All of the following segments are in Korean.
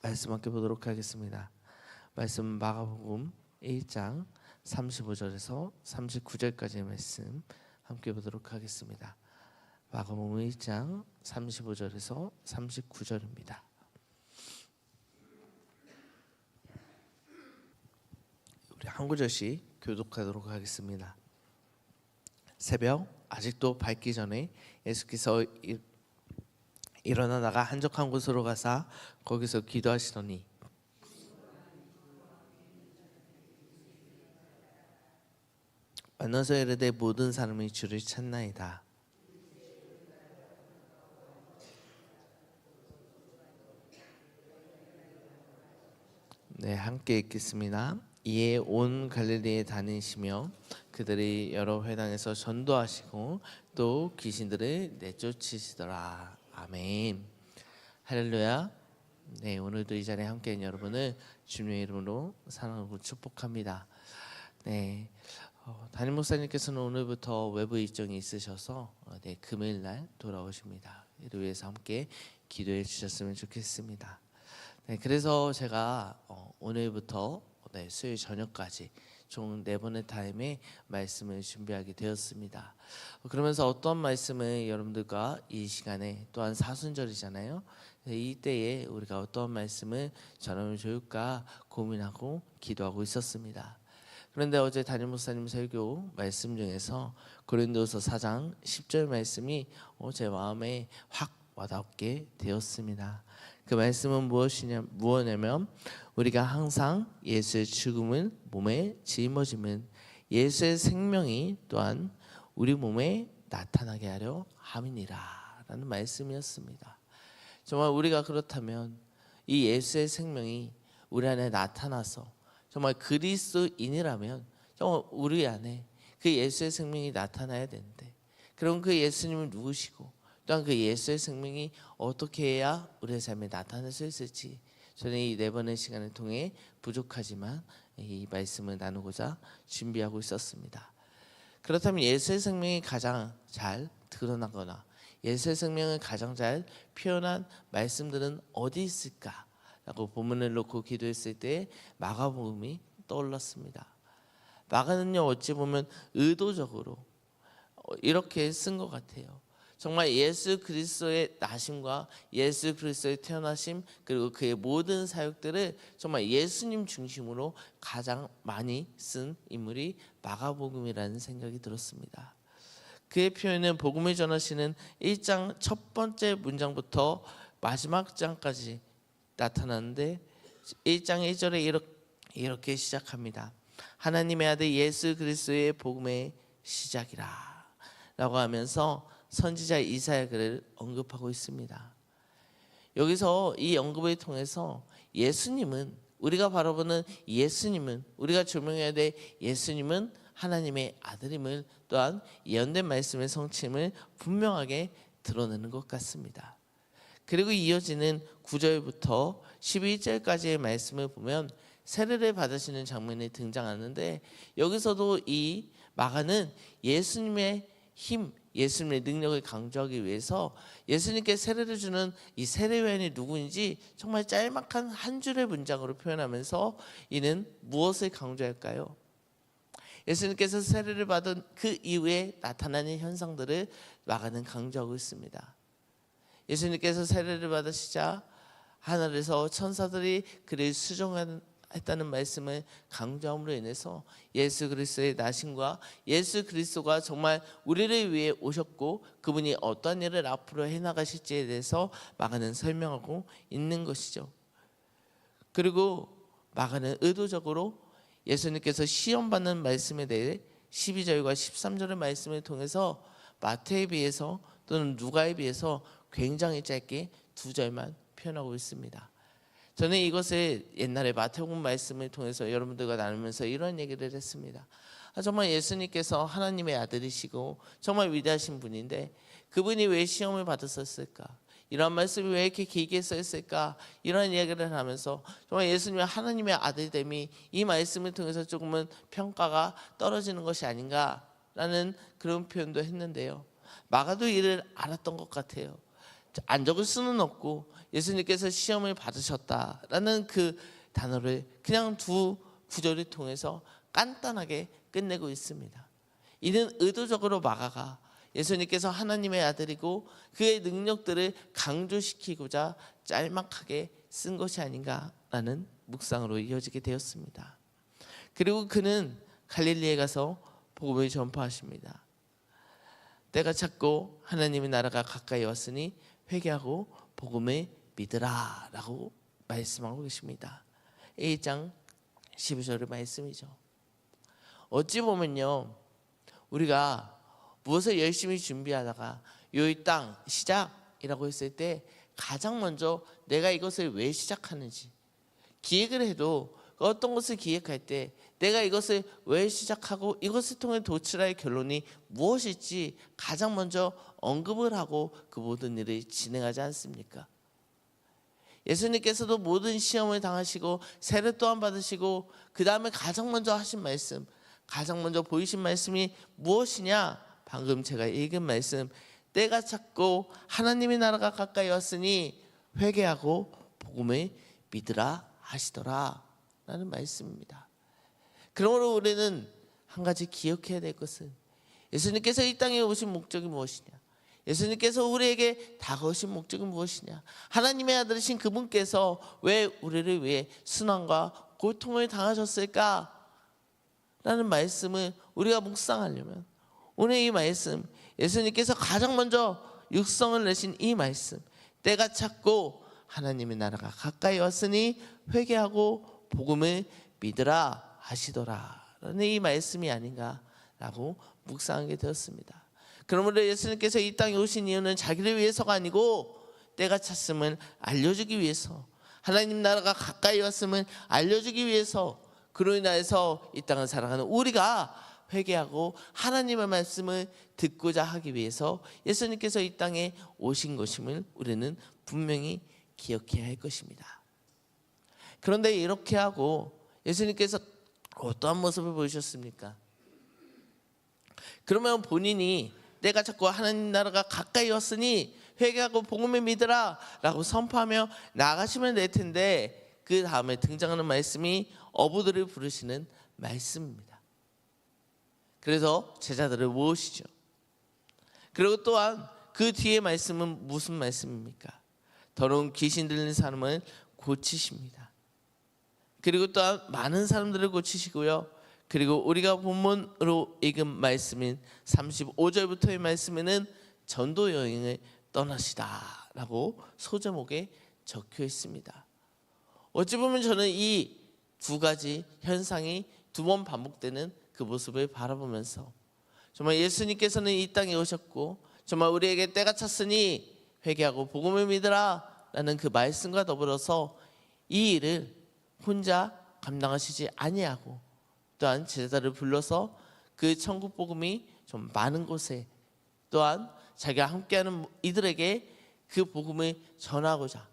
말씀 함께 보도록 하겠습니다. 말씀 마가복음 1장 35절에서 39절까지의 말씀 함께 보도록 하겠습니다. 마가복음 1장 35절에서 39절입니다. 우리 한 구절씩 교독하도록 하겠습니다. 새벽 아직도 밝기 전에 예수께서 일어나다가 한적한 곳으로 가사 거기서 기도하시더니 만나서 이르되 모든 사람이 주를 찾나이다. 네, 함께 읽겠습니다. 이에 온 갈릴리에 다니시며 그들이 여러 회당에서 전도하시고 또 귀신들을 내쫓으시더라. 아멘. 할렐루야. 네, 오늘도 이 자리에 함께한 여러분을 주님의 이름으로 사랑하고 축복합니다. 네, 담임 목사님께서는 오늘부터 외부 일정이 있으셔서 금요일 날 돌아오십니다. 이를 위해서 함께 기도해 주셨으면 좋겠습니다. 네, 그래서 제가 오늘부터 수요일 저녁까지 총 4번의 타임에 말씀을 준비하게 되었습니다. 그러면서 어떤 말씀을 여러분들과 이 시간에, 또한 사순절이잖아요. 이때에 우리가 어떤 말씀을 전하면 좋을까 고민하고 기도하고 있었습니다. 그런데 어제 담임 목사님 설교 말씀 중에서 고린도서 4장 10절 말씀이 제 마음에 확 와닿게 되었습니다. 그 말씀은 무엇이냐면 우리가 항상 예수의 죽음을 몸에 짊어지면 예수의 생명이 또한 우리 몸에 나타나게 하려 함이니라 라는 말씀이었습니다. 정말 우리가 그렇다면 이 예수의 생명이 우리 안에 나타나서 정말 그리스도인이라면 정말 우리 안에 그 예수의 생명이 나타나야 되는데, 그럼 그 예수님은 누구시고 또한 그 예수의 생명이 어떻게 해야 우리의 삶에 나타날 수 있을지, 저는 이 4번의 시간을 통해 부족하지만 이 말씀을 나누고자 준비하고 있었습니다. 그렇다면 예수의 생명이 가장 잘 드러나거나 예수의 생명을 가장 잘 표현한 말씀들은 어디 있을까? 라고 본문을 놓고 기도했을 때 마가복음이 떠올랐습니다. 마가는요, 어찌 보면 의도적으로 이렇게 쓴 것 같아요. 정말 예수 그리스도의 나심과 예수 그리스도의 태어나심, 그리고 그의 모든 사역들을 정말 예수님 중심으로 가장 많이 쓴 인물이 마가복음이라는 생각이 들었습니다. 그의 표현은 복음을 전하시는 1장 첫 번째 문장부터 마지막 장까지 나타나는데, 1장 1절에 이렇게 시작합니다. 하나님의 아들 예수 그리스도의 복음의 시작이라 라고 하면서 선지자 이사야 글을 언급하고 있습니다. 여기서 이 언급을 통해서 예수님은, 우리가 바라보는 예수님은, 우리가 조명해야 될 예수님은 하나님의 아들임을, 또한 예언된 말씀의 성취임을 분명하게 드러내는 것 같습니다. 그리고 이어지는 9절부터 11절까지의 말씀을 보면 세례를 받으시는 장면이 등장하는데, 여기서도 이 마가는 예수님의 힘, 예수님의 능력을 강조하기 위해서 예수님께 세례를 주는 이 세례요한이 누구인지 정말 짤막한 한 줄의 문장으로 표현하면서 이는 무엇을 강조할까요? 예수님께서 세례를 받은 그 이후에 나타나는 현상들을 마가는 강조하고 있습니다. 예수님께서 세례를 받으시자 하늘에서 천사들이 그를 수종했다는 말씀을 강조함으로 인해서 예수 그리스도의 나심과 예수 그리스도가 정말 우리를 위해 오셨고 그분이 어떤 일을 앞으로 해나가실지에 대해서 마가는 설명하고 있는 것이죠. 그리고 마가는 의도적으로 예수님께서 시험받는 말씀에 대해 12절과 13절의 말씀을 통해서 마태에 비해서 또는 누가에 비해서 굉장히 짧게 2절만 표현하고 있습니다. 저는 이것을 옛날에 마태복음 말씀을 통해서 여러분들과 나누면서 이런 얘기를 했습니다. 정말 예수님께서 하나님의 아들이시고 정말 위대하신 분인데 그분이 왜 시험을 받으셨을까? 이런 말씀이 왜 이렇게 길게 써있을까? 이런 이야기를 하면서 정말 예수님이 하나님의 아들됨이 이 말씀을 통해서 조금은 평가가 떨어지는 것이 아닌가라는 그런 표현도 했는데요. 마가도 이를 알았던 것 같아요. 안 적을 수는 없고 예수님께서 시험을 받으셨다라는 그 단어를 그냥 두 구절을 통해서 간단하게 끝내고 있습니다. 이는 의도적으로 마가가 예수님께서 하나님의 아들이고 그의 능력들을 강조시키고자 짤막하게 쓴 것이 아닌가라는 묵상으로 이어지게 되었습니다. 그리고 그는 갈릴리에 가서 복음을 전파하십니다. 때가 찼고 하나님의 나라가 가까이 왔으니 회개하고 복음을 믿으라 라고 말씀하고 계십니다. 1장 12절의 말씀이죠. 어찌 보면요, 우리가 무엇을 열심히 준비하다가 이 땅 시작이라고 했을 때 가장 먼저 내가 이것을 왜 시작하는지, 기획을 해도 어떤 것을 기획할 때 내가 이것을 왜 시작하고 이것을 통해 도출할 결론이 무엇일지 가장 먼저 언급을 하고 그 모든 일을 진행하지 않습니까? 예수님께서도 모든 시험을 당하시고 세례 또한 받으시고 그 다음에 가장 먼저 하신 말씀, 가장 먼저 보이신 말씀이 무엇이냐? 방금 제가 읽은 말씀, 때가 찼고 하나님의 나라가 가까이 왔으니 회개하고 복음을 믿으라 하시더라 라는 말씀입니다. 그러므로 우리는 한 가지 기억해야 될 것은 예수님께서 이 땅에 오신 목적이 무엇이냐, 예수님께서 우리에게 다가오신 목적이 무엇이냐, 하나님의 아들이신 그분께서 왜 우리를 위해 순환과 고통을 당하셨을까 라는 말씀을 우리가 묵상하려면 오늘 이 말씀, 예수님께서 가장 먼저 육성을 내신 이 말씀, 때가 찼고 하나님의 나라가 가까이 왔으니 회개하고 복음을 믿으라 하시더라 라는 이 말씀이 아닌가라고 묵상하게 되었습니다. 그러므로 예수님께서 이 땅에 오신 이유는 자기를 위해서가 아니고 때가 찼음을 알려주기 위해서, 하나님 나라가 가까이 왔음을 알려주기 위해서, 그로 인하여서 이 땅을 살아가는 우리가 회개하고 하나님의 말씀을 듣고자 하기 위해서 예수님께서 이 땅에 오신 것임을 우리는 분명히 기억해야 할 것입니다. 그런데 이렇게 하고 예수님께서 어떠한 모습을 보이셨습니까? 그러면 본인이 때가 찼고 하나님 나라가 가까이 왔으니 회개하고 복음을 믿으라 라고 선포하며 나가시면 될 텐데, 그 다음에 등장하는 말씀이 어부들을 부르시는 말씀입니다. 그래서 제자들을 모으시죠. 그리고 또한 그 뒤에 말씀은 무슨 말씀입니까? 더러운 귀신 들린 사람을 고치십니다. 그리고 또한 많은 사람들을 고치시고요. 그리고 우리가 본문으로 읽은 말씀인 35절부터의 말씀에는 전도 여행을 떠나시다 라고 소제목에 적혀 있습니다. 어찌 보면 저는 이 두 가지 현상이 두 번 반복되는 그 모습을 바라보면서 정말 예수님께서는 이 땅에 오셨고 정말 우리에게 때가 찼으니 회개하고 복음을 믿으라 라는 그 말씀과 더불어서 이 일을 혼자 감당하시지 아니하고 또한 제자들을 불러서 그 천국 복음이 좀 많은 곳에, 또한 자기가 함께하는 이들에게 그 복음을 전하고자,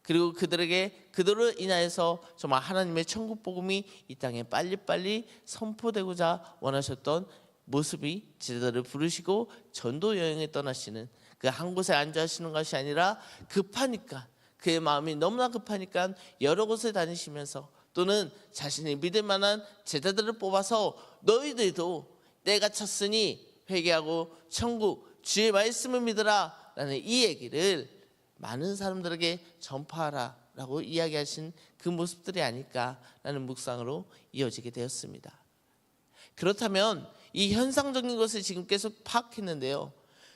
그리고 그들을 인하여서 정말 하나님의 천국 복음이 이 땅에 빨리빨리 선포되고자 원하셨던 모습이 제자들을 부르시고 전도 여행에 떠나시는, 그 한 곳에 앉아 하시는 것이 아니라 급하니까, 그의 마음이 너무나 급하니까 여러 곳을 다니시면서, 또는 자신이 믿을 만한 제자들을 뽑아서 너희들도 때가 찼으니 회개하고 천국 주의 말씀을 믿으라 라는 이 얘기를 많은 사람들에게 전파하라 라고 이야기하신 그 모습들이 아닐까라는 묵상으로 이어지게 되었습니다. 그렇다면 이 현상적인 것을 지금 계속 파악했는데요,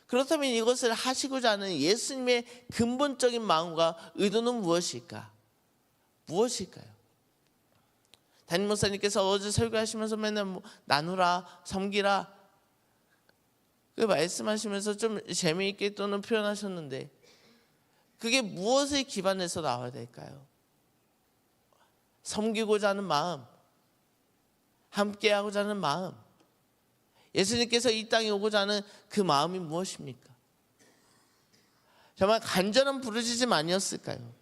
그렇다면 이것을 하시고자 하는 예수님의 근본적인 마음과 의도는 무엇일까? 무엇일까요? 담임 목사님께서 어제 설교하시면서 맨날 나누라, 섬기라 그 말씀하시면서 좀 재미있게 또는 표현하셨는데, 그게 무엇을 기반해서 나와야 될까요? 섬기고자 하는 마음, 함께하고자 하는 마음, 예수님께서 이 땅에 오고자 하는 그 마음이 무엇입니까? 정말 간절한 부르짖음 아니었을까요?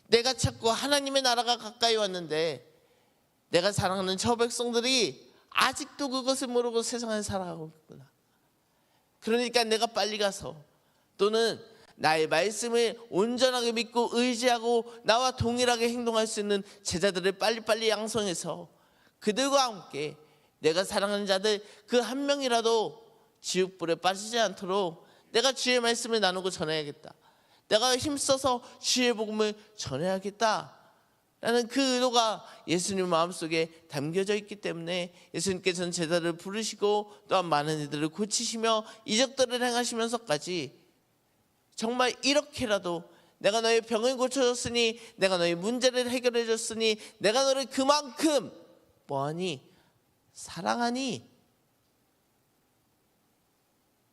내가 찾고 하나님의 나라가 가까이 왔는데 내가 사랑하는 저 백성들이 아직도 그것을 모르고 세상을 살아가고 있구나. 그러니까 내가 빨리 가서, 또는 나의 말씀을 온전하게 믿고 의지하고 나와 동일하게 행동할 수 있는 제자들을 빨리빨리 양성해서 그들과 함께 내가 사랑하는 자들 그 한 명이라도 지옥불에 빠지지 않도록 내가 주의 말씀을 나누고 전해야겠다. 내가 힘써서 주의 복음을 전해야겠다 라는 그 의도가 예수님 마음속에 담겨져 있기 때문에 예수님께서는 제자들을 부르시고 또한 많은 이들을 고치시며 이적들을 행하시면서까지 정말 이렇게라도 내가 너의 병을 고쳐줬으니, 내가 너의 문제를 해결해 줬으니, 내가 너를 그만큼 뭐하니? 사랑하니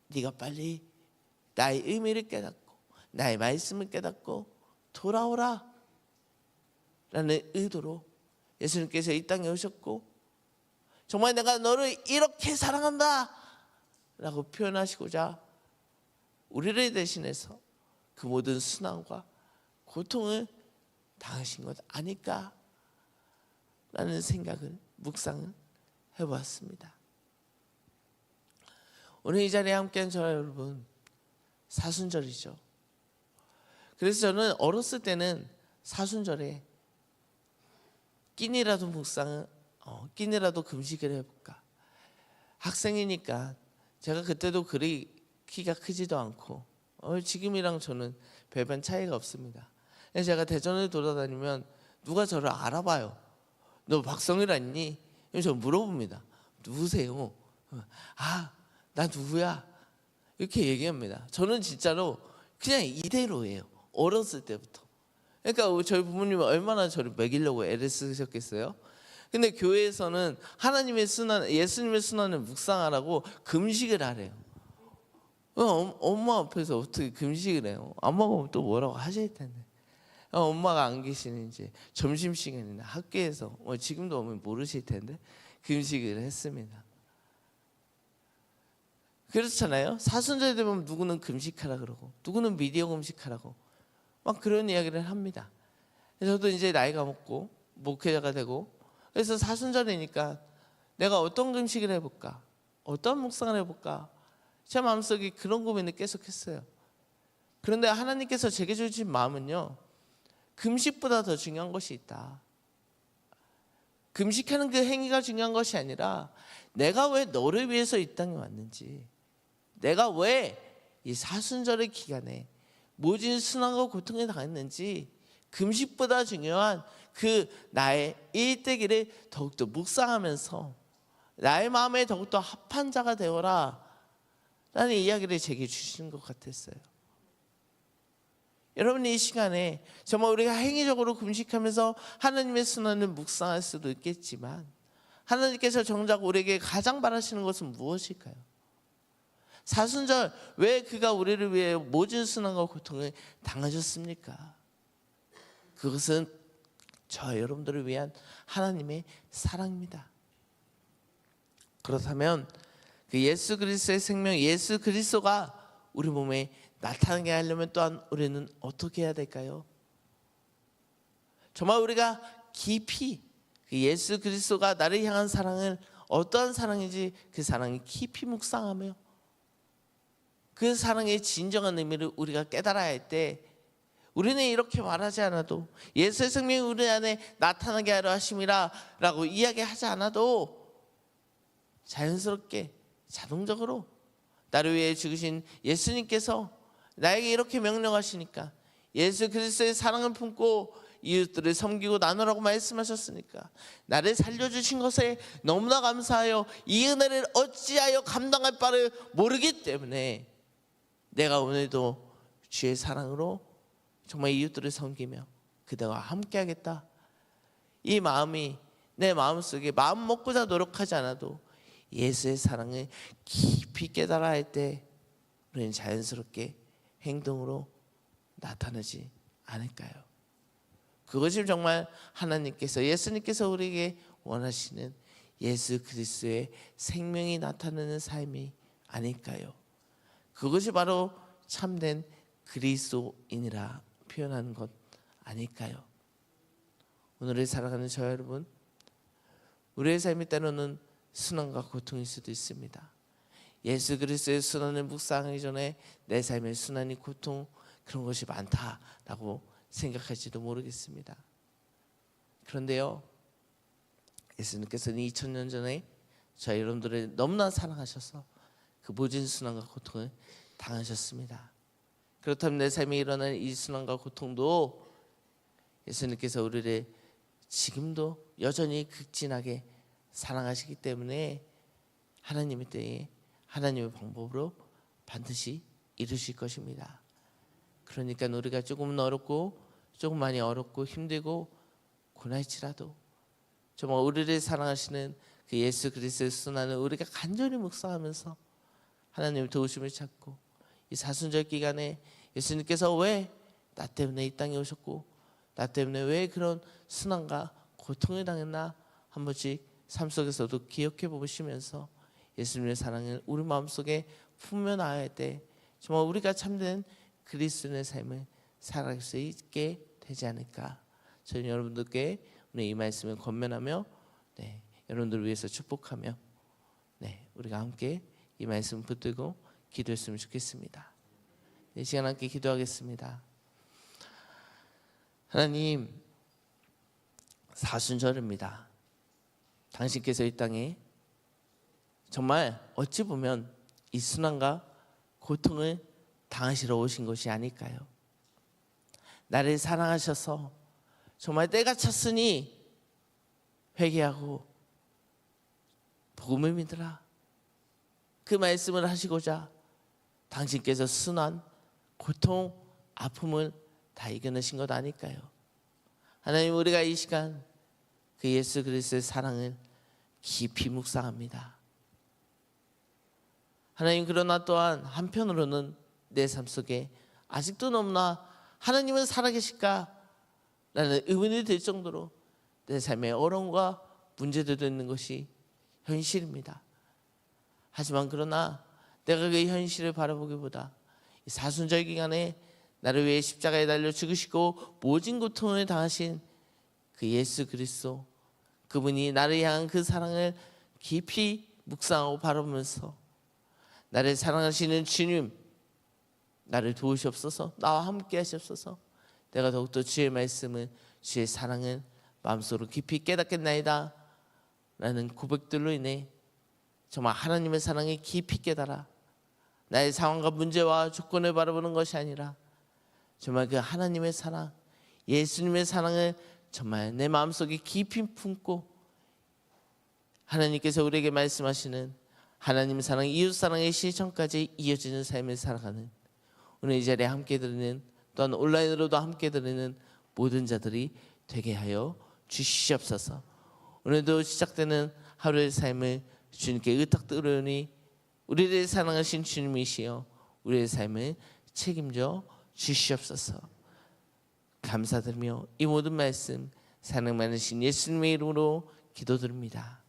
네가 빨리 나의 의미를 깨닫고 나의 말씀을 깨닫고 돌아오라 라는 의도로 예수님께서 이 땅에 오셨고, 정말 내가 너를 이렇게 사랑한다 라고 표현하시고자 우리를 대신해서 그 모든 순환과 고통을 당하신 것 아닐까 라는 생각을 묵상을 해보았습니다. 오늘 이 자리에 함께한 저와 여러분, 사순절이죠. 그래서 저는 어렸을 때는 사순절에 끼니라도 끼니라도 금식을 해볼까. 학생이니까 제가 그때도 그리 키가 크지도 않고 지금이랑 저는 별반 차이가 없습니다. 그래서 제가 대전을 돌아다니면 누가 저를 알아봐요. 너 박성일 아니니? 저 물어봅니다. 누구세요? 나 누구야? 이렇게 얘기합니다. 저는 진짜로 그냥 이대로예요. 어렸을 때부터. 그러니까 저희 부모님은 얼마나 저를 먹이려고 애를 쓰셨겠어요? 근데 교회에서는 하나님의 순환, 예수님의 순환을 묵상하라고 금식을 하래요. 엄마 앞에서 어떻게 금식을 해요? 엄마가 또 뭐라고 하실 텐데. 엄마가 안 계시는지 점심시간이나 학교에서 지금도 오면 모르실 텐데 금식을 했습니다. 그렇잖아요. 사순절 되면 누구는 금식하라 그러고 누구는 미디어 금식하라고 막 그런 이야기를 합니다. 저도 이제 나이가 먹고 목회자가 되고, 그래서 사순절이니까 내가 어떤 금식을 해볼까, 어떤 묵상을 해볼까, 제 마음속에 그런 고민을 계속했어요. 그런데 하나님께서 제게 주신 마음은요, 금식보다 더 중요한 것이 있다. 금식하는 그 행위가 중요한 것이 아니라 내가 왜 너를 위해서 이 땅에 왔는지, 내가 왜 이 사순절의 기간에 모진 순환과 고통에 당했는지, 금식보다 중요한 그 나의 일대기를 더욱더 묵상하면서 나의 마음에 더욱더 합한 자가 되어라 라는 이야기를 제게 주시는 것 같았어요. 여러분, 이 시간에 정말 우리가 행위적으로 금식하면서 하나님의 순환을 묵상할 수도 있겠지만, 하나님께서 정작 우리에게 가장 바라시는 것은 무엇일까요? 사순절 왜 그가 우리를 위해 모든 순환과 고통을 당하셨습니까? 그것은 저와 여러분들을 위한 하나님의 사랑입니다. 그렇다면 그 예수 그리스도의 생명, 예수 그리스도가 우리 몸에 나타나게 하려면 또한 우리는 어떻게 해야 될까요? 정말 우리가 깊이 그 예수 그리스도가 나를 향한 사랑을 어떠한 사랑인지 그 사랑을 깊이 묵상하며 그 사랑의 진정한 의미를 우리가 깨달아야 할 때, 우리는 이렇게 말하지 않아도 예수의 생명이 우리 안에 나타나게 하려 하심이라 라고 이야기하지 않아도 자연스럽게 자동적으로 나를 위해 죽으신 예수님께서 나에게 이렇게 명령하시니까, 예수 그리스도의 사랑을 품고 이웃들을 섬기고 나누라고 말씀하셨으니까, 나를 살려주신 것에 너무나 감사하여 이 은혜를 어찌하여 감당할 바를 모르기 때문에 내가 오늘도 주의 사랑으로 정말 이웃들을 섬기며 그들과 함께하겠다, 이 마음이 내 마음속에 마음 먹고자 노력하지 않아도 예수의 사랑을 깊이 깨달아야 할 때 우리는 자연스럽게 행동으로 나타나지 않을까요? 그것이 정말 하나님께서, 예수님께서 우리에게 원하시는 예수 그리스도의 생명이 나타나는 삶이 아닐까요? 그것이 바로 참된 그리스도인이라 표현하는 것 아닐까요? 오늘을 살아가는 저와 여러분, 우리의 삶이 때로는 순환과 고통일 수도 있습니다. 예수 그리스도의 순환을 묵상하기 전에 내 삶의 순환이 고통, 그런 것이 많다라고 생각할지도 모르겠습니다. 그런데요, 예수님께서는 2000년 전에 저희 여러분들을 너무나 사랑하셔서 그 모진 순환과 고통을 당하셨습니다. 그렇다면 내 삶에 일어난 이 순환과 고통도 예수님께서 우리를 지금도 여전히 극진하게 사랑하시기 때문에 하나님의 때에 하나님의 방법으로 반드시 이루실 것입니다. 그러니까 우리가 조금 어렵고 조금 많이 어렵고 힘들고 고난일지라도 정말 우리를 사랑하시는 그 예수 그리스도의 순환을 우리가 간절히 묵상하면서 하나님의 도우심을 찾고 이 사순절 기간에 예수님께서 왜 나 때문에 이 땅에 오셨고 나 때문에 왜 그런 순환과 고통을 당했나 한 번씩 삶 속에서도 기억해 보시면서 예수님의 사랑을 우리 마음속에 품며 나아야 할 때 정말 우리가 참된 그리스도인의 삶을 살아갈 수 있게 되지 않을까. 저는 여러분들께 오늘 이 말씀을 권면하며 여러분들을 위해서 축복하며 우리가 함께 이 말씀 붙들고 기도했으면 좋겠습니다. 이 시간 함께 기도하겠습니다. 하나님, 사순절입니다. 당신께서 이 땅에 정말 어찌 보면 이 순환과 고통을 당하시러 오신 것이 아닐까요? 나를 사랑하셔서 정말 때가 찼으니 회개하고 복음을 믿으라, 그 말씀을 하시고자 당신께서 순환, 고통, 아픔을 다 이겨내신 것 아닐까요? 하나님, 우리가 이 시간 그 예수 그리스도의 사랑을 깊이 묵상합니다. 하나님, 그러나 또한 한편으로는 내 삶 속에 아직도 너무나 하나님은 살아계실까? 라는 의문이 들 정도로 내 삶에 어려움과 문제들도 있는 것이 현실입니다. 하지만 그러나 내가 그 현실을 바라보기보다 이 사순절 기간에 나를 위해 십자가에 달려 죽으시고 모진 고통을 당하신 그 예수 그리스도, 그분이 나를 향한 그 사랑을 깊이 묵상하고 바라보면서 나를 사랑하시는 주님, 나를 도우시옵소서, 나와 함께 하시옵소서. 내가 더욱더 주의 말씀을, 주의 사랑을 마음속으로 깊이 깨닫겠나이다 라는 고백들로 인해 정말 하나님의 사랑을 깊이 깨달아 나의 상황과 문제와 조건을 바라보는 것이 아니라 정말 그 하나님의 사랑, 예수님의 사랑을 정말 내 마음속에 깊이 품고 하나님께서 우리에게 말씀하시는 하나님 사랑, 이웃 사랑의 실천까지 이어지는 삶을 살아가는 오늘 이 자리에 함께 들으는, 또한 온라인으로도 함께 들으는 모든 자들이 되게 하여 주시옵소서. 오늘도 시작되는 하루의 삶을 주님께 의탁드리오니 우리를 사랑하신 주님이시여 우리의 삶을 책임져 주시옵소서. 감사드리며 이 모든 말씀 사랑 많으신 예수님의 이름으로 기도드립니다.